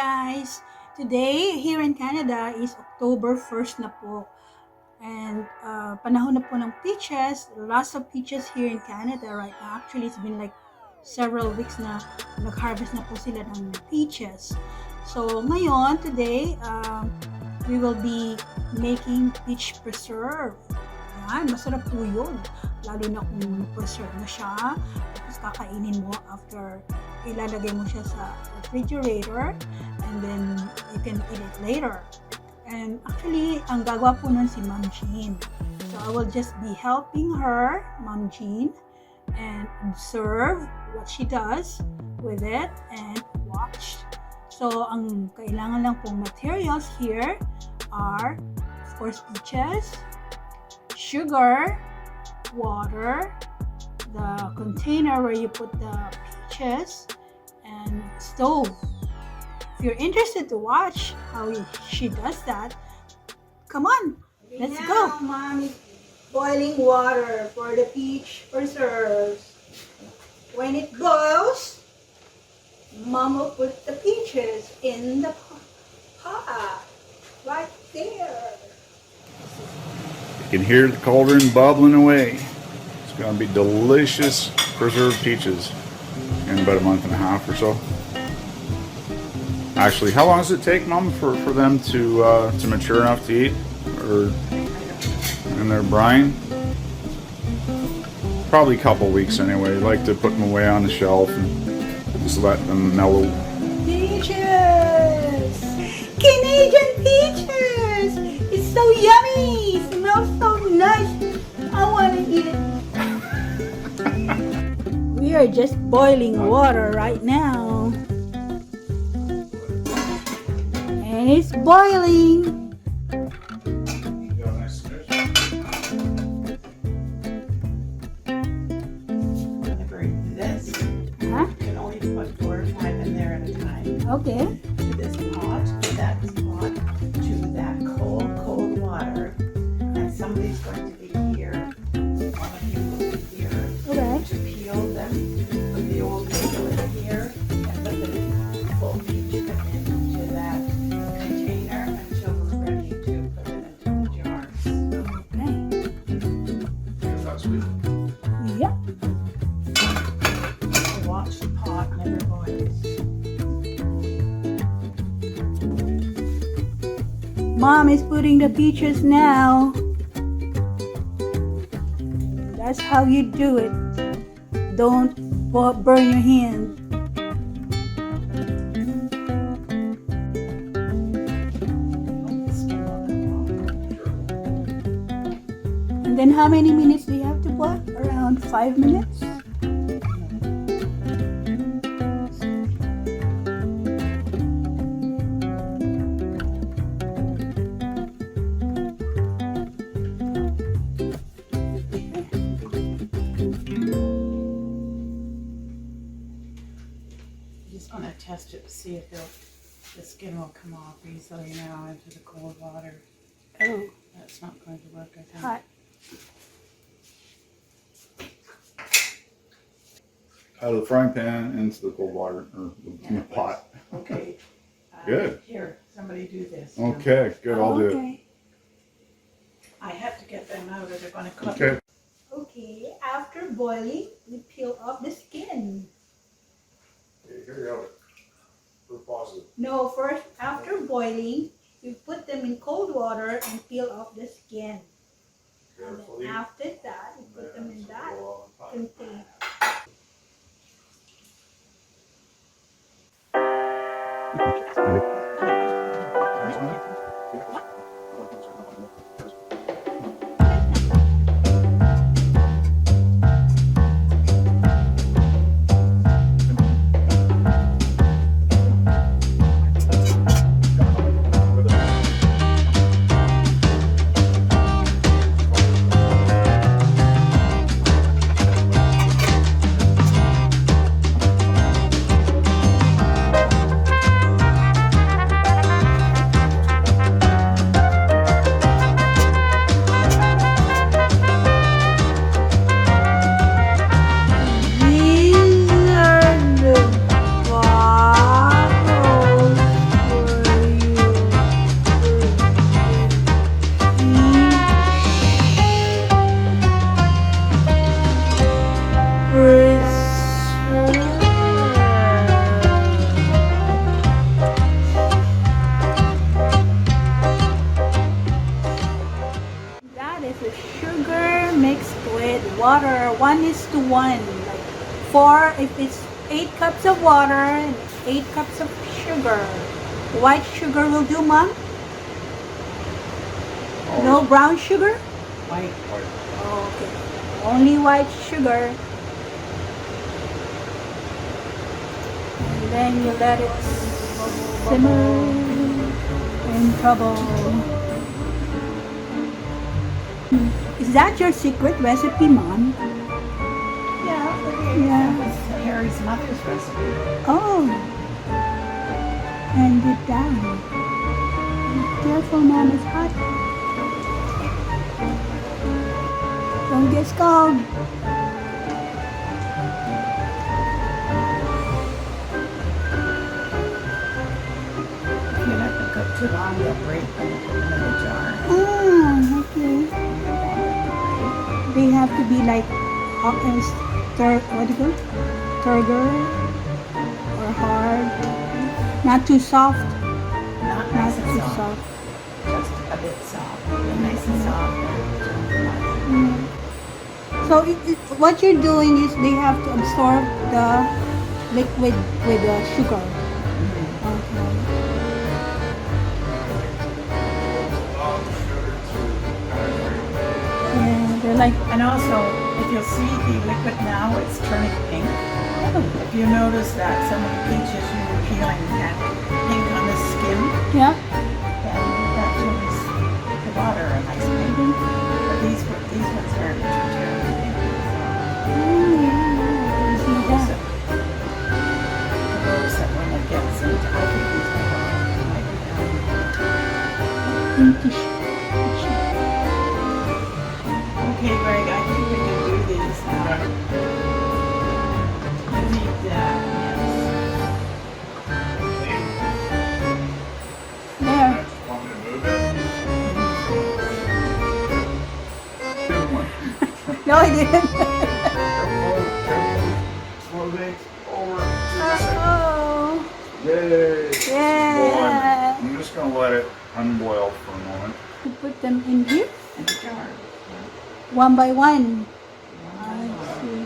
guys! Today, here in Canada is October 1st na po. And panahon na po ng peaches. Lots of peaches here in Canada right now. Actually, it's been like several weeks na nag-harvest na po sila ng peaches. So, ngayon, today, we will be making peach preserve. Ayan, masarap po yun. Lalo na kung preserve na siya. Tapos kakainin mo after ilalagay mo siya sa refrigerator and then you can eat it later. And actually, ang gagawa po nun si Ma'am Jean. So I will just be helping her, Ma'am Jean, and observe what she does with it and watch. So ang kailangan lang pong materials here are, of course, peaches, sugar, water, the container where you put the peaches, and stove. If you're interested to watch how she does that, come on, let's go. Mom is boiling water for the peach preserves. When it boils, Mom will put the peaches in the pot right there. You can hear the cauldron bubbling away. It's going to be delicious preserved peaches in about a month and a half or so. Actually, how long does it take, Mom, for them to mature enough to eat? Or in their brine? Probably a couple weeks anyway. I like to put them away on the shelf and just let them mellow. Peaches! Canadian peaches! It's so yummy! It smells so nice! I want to eat it. We are just boiling water right now. And it's boiling. Whenever this, Huh? you can only put 4 or 5 in there at a time. Okay. To this pot, to that pot, to that cold water. And somebody's going to be here. One of you will be here. Okay. To peel them. Put the old peel in here. And put the full peach into that container until we're ready to put it into the jars. Okay. That's sweet. Yeah. So watch the pot never boils. Mom is putting the peaches now. That's how you do it. Don't burn your hand. And then how many minutes do you have to boil? Around 5 minutes? Just want to test it to see if the skin will come off easily now into the cold water. Oh, That's not going to work, I think. hot. Out of the frying pan into the cold water or the pot. Okay. Good. Here, somebody do this. Okay, good. I'll do it. Okay. I have to get them out or they're going to cook. Okay. Okay, after boiling, we peel off the skin. Here you go. We're positive. No, first, after boiling, you put them in cold water and peel off the skin. And then after that, you put them in that container. 1:1. Like 4 if it's 8 cups of water and 8 cups of sugar. White sugar will do, Mom? No brown sugar? White. Oh, okay. Only white sugar. And then you let it simmer in trouble. Is that your secret recipe, Mom? Yeah, Yeah. that was Harry's mother's recipe. Oh. And it down. Careful, Mom, it's hot. Don't get scalded. If you let them cook too long, they'll break when you put them in the jar. Ah, okay. They have to be like, what do you call? Turgor or hard. Not too soft. Not Not nice and too soft. soft. Just a bit soft. Nice and soft. Mm. So what you're doing is they have to absorb the liquid with the sugar. Okay. Yeah, they're like, And also, if you'll see the liquid now, it's turning pink. If you notice that some of the peaches you were peeling had pink on the skin, yeah. then that turns the water a nice pink. But these ones aren't too terribly pink. See that? For those that when it gets into, I think these might be Pinkish. Okay, Greg, I think we can do these now. You need that, There. Want me to move it? No, I didn't. Slow things over to the second. Oh. Yay! Yeah. I'm just gonna let it unboil for a moment. You put them in here, yes. And the jar. one by one. I see.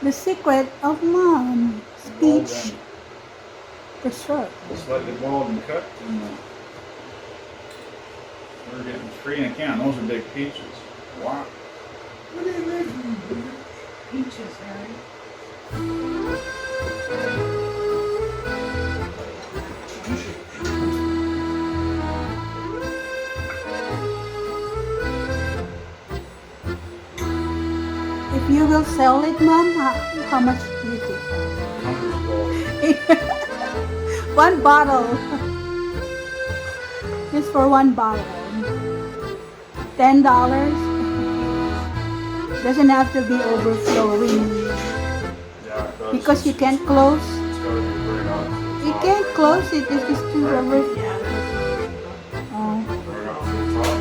The secret of Mom. Well Speech. done. For sure. Slightly boiled and cut. We're getting 3 in a can. Those are big peaches. Wow. Peaches, Harry. If you will sell it, Mom, how much do you think? $100. One bottle. Just for one bottle. $10. Doesn't have to be overflowing. Yeah, it does. Because you can't close. It's gotta be very hot. You can't close it if it's too over. Yeah. Oh. Very hot to the top.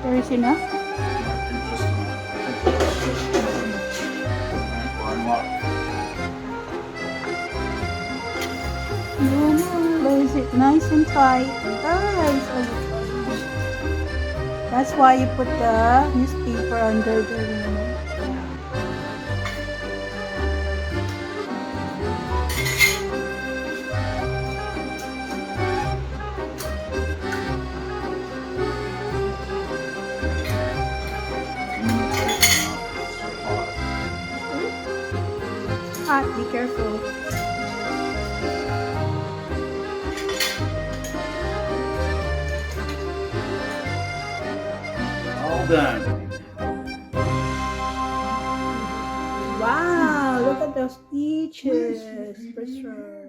There is enough. No, is it nice and tight? That's why you put the newspaper under the. Hot, be careful. All done. Wow, look at those peaches. For sure.